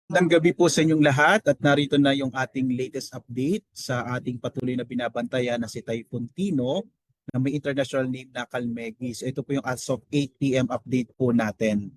Magandang gabi po sa inyong lahat at narito na yung ating latest update sa ating patuloy na binabantayan na si Typhoon Tino na may international name na Calmegis. Ito po yung as of 8 p.m. update po natin.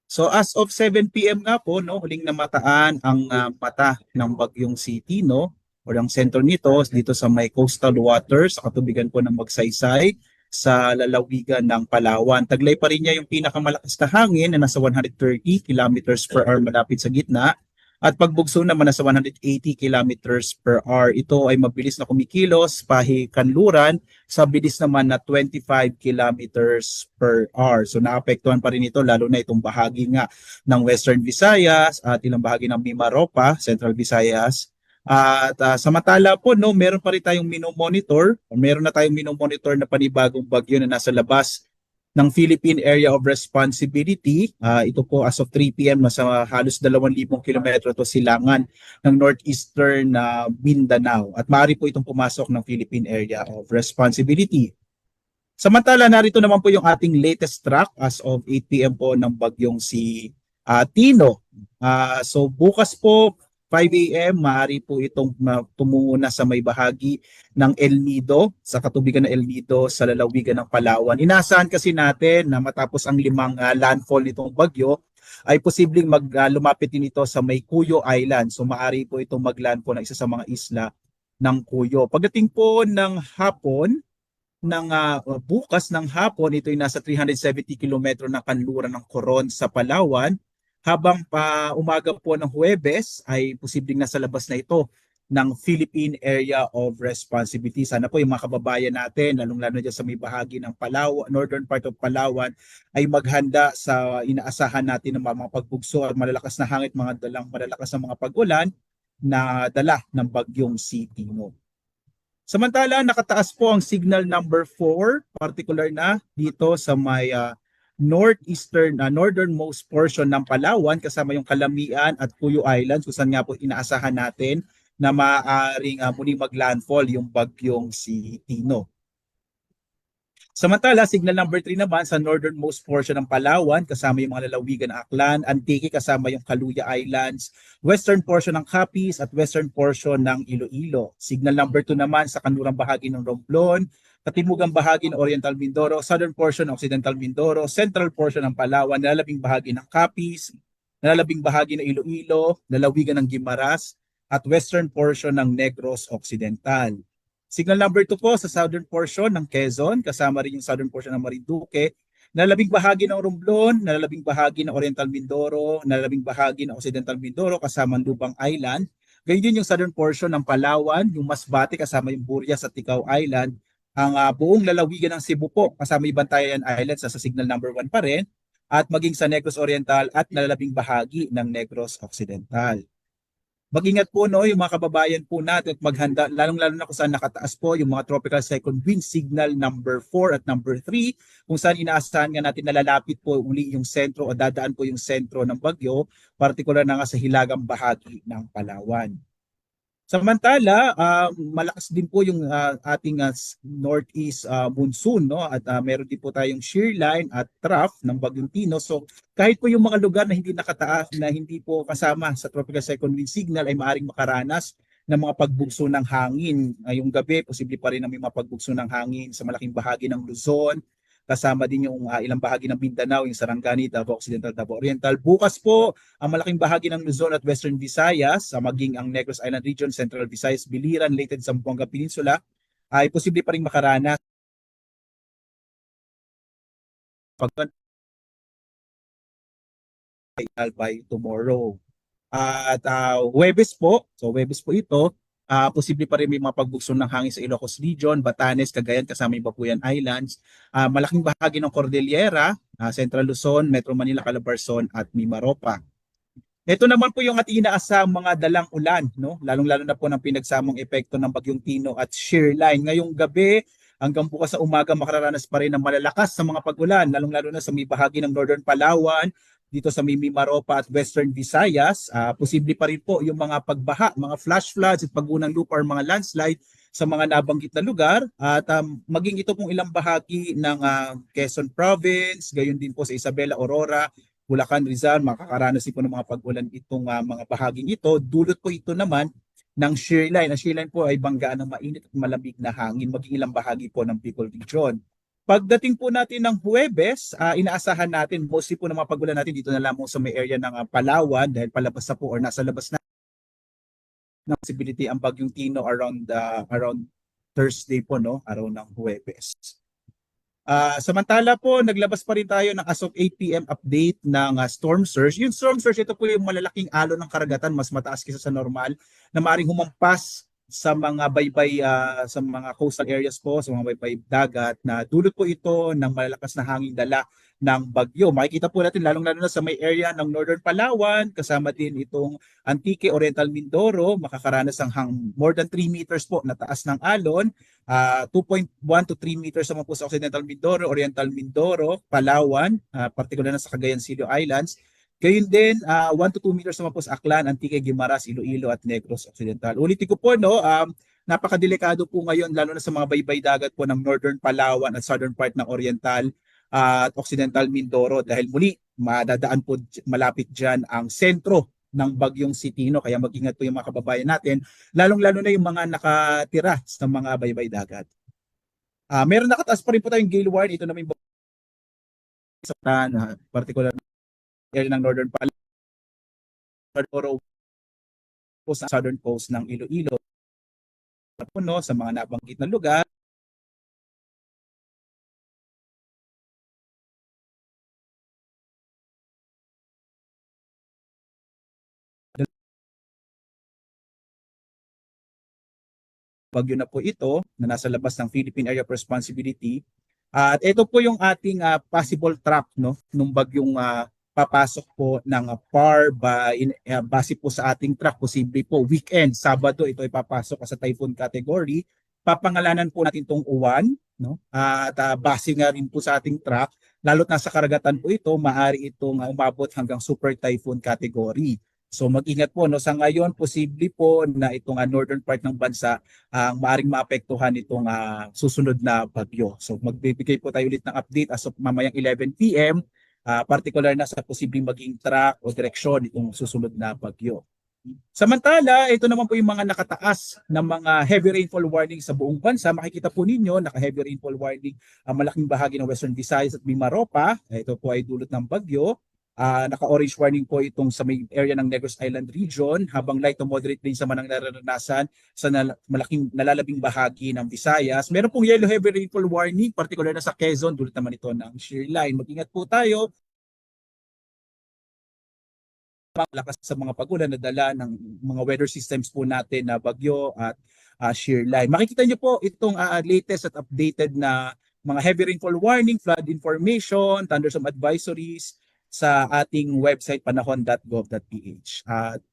So as of 7 p.m. nga po, no, huling namataan ang mata ng bagyong si Tino o ang sentro nito dito sa may coastal waters sa katubigan po ng Magsaysay sa lalawigan ng Palawan. Taglay pa rin niya yung pinakamalakas na hangin na nasa 130 kilometers per hour malapit sa gitna at pagbugso naman nasa 180 kilometers per hour. Ito ay mabilis na kumikilos, pahikanluran sa bilis naman na 25 kilometers per hour. So naapektuhan pa rin ito lalo na itong bahagi nga ng Western Visayas at ilang bahagi ng Mimaropa, Central Visayas. At samantala po, no, meron pa rin tayong minomonitor, meron na tayong minomonitor na panibagong bagyo na nasa labas ng Philippine Area of Responsibility. Ito po as of 3 p.m. nasa halos 2,000 kilometro to silangan ng northeastern Mindanao. At maaari po itong pumasok ng Philippine Area of Responsibility. Samantala, narito naman po yung ating latest track as of 8 p.m. po ng bagyong si Tino. So bukas po, 5 a.m. maaari po itong tumungo na sa may bahagi ng El Nido, sa katubigan ng El Nido sa lalawigan ng Palawan. Inaasahan kasi natin na matapos ang 5 landfall nitong bagyo, ay posibleng lumapit din ito sa may Cuyo Island. So maaari po itong maglandfall ng isa sa mga isla ng Cuyo. Pagdating po ng hapon, bukas ng hapon, ito ay nasa 370 kilometro na kanluran ng Coron sa Palawan. Habang pa umaga po ng Huwebes ay posibleng nasa labas na ito ng Philippine Area of Responsibility. Sana po yung mga kababayan natin, lalong-lalo dyan sa may bahagi ng Palawan, northern part of Palawan, ay maghanda sa inaasahan natin ng mga pagbugso at malalakas na hangin, mga dalang malalakas na mga pag-ulan na dala ng bagyong si Tino. Samantala, nakataas po ang signal number 4, particular na dito sa may northernmost portion ng Palawan kasama yung Calamian at Cuyo Islands kung saan nga po inaasahan natin na maaaring muling maglandfall yung bagyong si Tino. Samantala, signal number 3 naman sa northernmost portion ng Palawan kasama yung mga lalawigan ng Aklan, Antique kasama yung Kaluya Islands, western portion ng Capiz at western portion ng Iloilo. Signal number 2 naman sa kanlurang bahagi ng Romblon, katimugang bahagi ng Oriental Mindoro, southern portion ng Occidental Mindoro, central portion ng Palawan, nalalabing bahagi ng Capiz, nalalabing bahagi ng Iloilo, lalawigan ng Guimaras, at western portion ng Negros Occidental. Signal number 2 po sa southern portion ng Quezon, kasama rin yung southern portion ng Marinduque, nalalabing bahagi ng Romblon, nalalabing bahagi ng Oriental Mindoro, nalalabing bahagi ng Occidental Mindoro, kasama ng Lubang Island. Ganyan din yung southern portion ng Palawan, yung Masbate, kasama yung Burias at Ticao Island. Ang buong lalawigan ng Cebu po, kasama yung Bantayan Islands sa signal number 1 pa rin, at maging sa Negros Oriental at nalalabing bahagi ng Negros Occidental. Mag-ingat po, no, yung mga kababayan po natin at maghanda, lalong-lalo na kung saan nakataas po yung mga tropical cyclone wind signal number 4 at number 3, kung saan inaasahan nga natin na lalapit po uli yung sentro o dadaan po yung sentro ng bagyo, partikular na nga sa hilagang bahagi ng Palawan. Samantala, malakas din po yung ating northeast monsoon, no? At meron din po tayong shear line at trough ng bagyong Tino. So kahit po yung mga lugar na hindi nakataas, na hindi po kasama sa tropical cyclone wind signal ay maaring makaranas ng mga pagbugso ng hangin. Ngayong gabi, posible pa rin na may mga pagbugso ng hangin sa malaking bahagi ng Luzon. Kasama din yung ilang bahagi ng Mindanao, yung Sarangani, Davao Occidental, Davao Oriental. Bukas po, ang malaking bahagi ng Luzon at Western Visayas, maging ang Negros Island Region, Central Visayas, Biliran, Leyte, Zamboanga Peninsula, ay posible pa rin makaranas by tomorrow. At Huwebes po, so Huwebes po ito, posible pa rin may mga pagbugso ng hangin sa Ilocos Region, Batanes, Cagayan, kasama yung Babuyan Islands, malaking bahagi ng Cordillera, Central Luzon, Metro Manila, Calabarzon at Mimaropa. Ito naman po yung ating inaasang mga dalang ulan, no? Lalong-lalo na po ng pinagsamang epekto ng bagyong Tino at shear line. Ngayong gabi hanggang bukas sa umaga makararanas pa rin ng malalakas sa mga pag-ulan, lalong-lalo na sa may bahagi ng Northern Palawan, dito sa Mimaropa at Western Visayas. Posible pa rin po yung mga pagbaha, mga flash floods at pag-unang lupa or mga landslide sa mga nabanggit na lugar at maging ito pong ilang bahagi ng Quezon Province, gayon din po sa Isabela, Aurora, Bulacan, Rizal, makakaranas din po ng mga pag-ulan itong mga bahaging ito. Dulot po ito naman ng shear line. Ang shear line po ay banggaan ng mainit at malamig na hangin, maging ilang bahagi po ng Bicol Region. Pagdating po natin ng Huwebes, inaasahan natin, mostly po ng mga pag-ulan natin dito na lamang sa may area ng Palawan dahil palabas na po or nasa labas na ng possibility ang bagyong Tino around Thursday po, no, araw ng Huwebes. Samantala po, naglabas pa rin tayo ng as of 8 p.m. update ng storm surge. Yung storm surge, ito po yung malalaking alon ng karagatan, mas mataas kaysa sa normal, na maaaring humampas sa mga baybay, sa mga coastal areas po, sa mga baybay dagat, na dulot po ito ng malalakas na hangin dala ng bagyo. Makikita po natin lalong-lalo na sa may area ng Northern Palawan, kasama din itong Antique, Oriental Mindoro, makakaranas ng more than 3 meters po na taas ng alon. 2.1 to 3 meters naman po sa Occidental Mindoro, Oriental Mindoro, Palawan, particular na sa Cagayan Silio Islands. Gayun din, 1 to 2 meters naman po sa Aklan, Antique, Guimaras, Iloilo at Negros Occidental. Ulitin ko po, no, napakadelikado po ngayon, lalo na sa mga baybay dagat po ng Northern Palawan at Southern part ng Oriental at Occidental Mindoro dahil muli, madadaan po malapit dyan ang sentro ng bagyong Sitino, kaya mag-ingat po yung mga kababayan natin, lalong-lalo na yung mga nakatira sa mga baybay dagat. Meron nakataas pa rin po tayong gale warning, ito naman yung particular area ng Northern Palawan po sa southern coast ng Iloilo, no, sa mga nabanggit na lugar. Bagyo na po ito na nasa labas ng Philippine Area of Responsibility. At ito po yung ating possible trap, no, nung bagyong papasok po ng PAR base po sa ating track, posible po weekend, Sabado ito ay papasok sa typhoon category. Papangalanan po natin itong Uwan, no? At base nga rin po sa ating track, lalo't nasa karagatan po ito, maaari itong umabot hanggang super typhoon category. So mag-ingat po, no, sa ngayon posible po na itong northern part ng bansa ang maaring maapektuhan itong susunod na bagyo. So magbibigay po tayo ulit ng update as of mamayang 11 p.m. Particular na sa posibleng maging track o direksyon itong susunod na bagyo. Samantala, ito naman po yung mga nakataas na mga heavy rainfall warning sa buong bansa. Makikita po ninyo, naka-heavy rainfall warning ang malaking bahagi ng Western Visayas at Mimaropa. Ito po ay dulot ng bagyo. Naka-orange warning po itong sa may area ng Negros Island region, habang light to moderate din sa manang nararanasan sa malaking nalalabing bahagi ng Visayas. Meron pong yellow heavy rainfall warning, particular na sa Quezon, dulot naman ito ng shear line. Mag-ingat po tayo lakas sa mga pag-ulan na dala ng mga weather systems po natin na bagyo at shear line. Makikita niyo po itong latest at updated na mga heavy rainfall warning, flood information, thunderstorm advisories sa ating website panahon.gov.ph.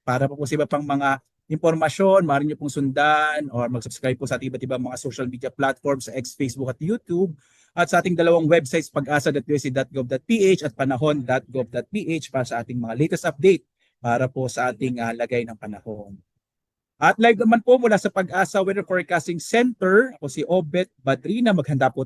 Para po sa iba pang mga impormasyon, maaari niyo pong sundan or mag-subscribe po sa ating iba't ibang mga social media platforms sa X, Facebook at YouTube, at sa ating dalawang websites pag-asa.usc.gov.ph at panahon.gov.ph para sa ating mga latest update para po sa ating lagay ng panahon. At live naman po mula sa Pag-asa Weather Forecasting Center, ako si Obet Badrina, maghanda po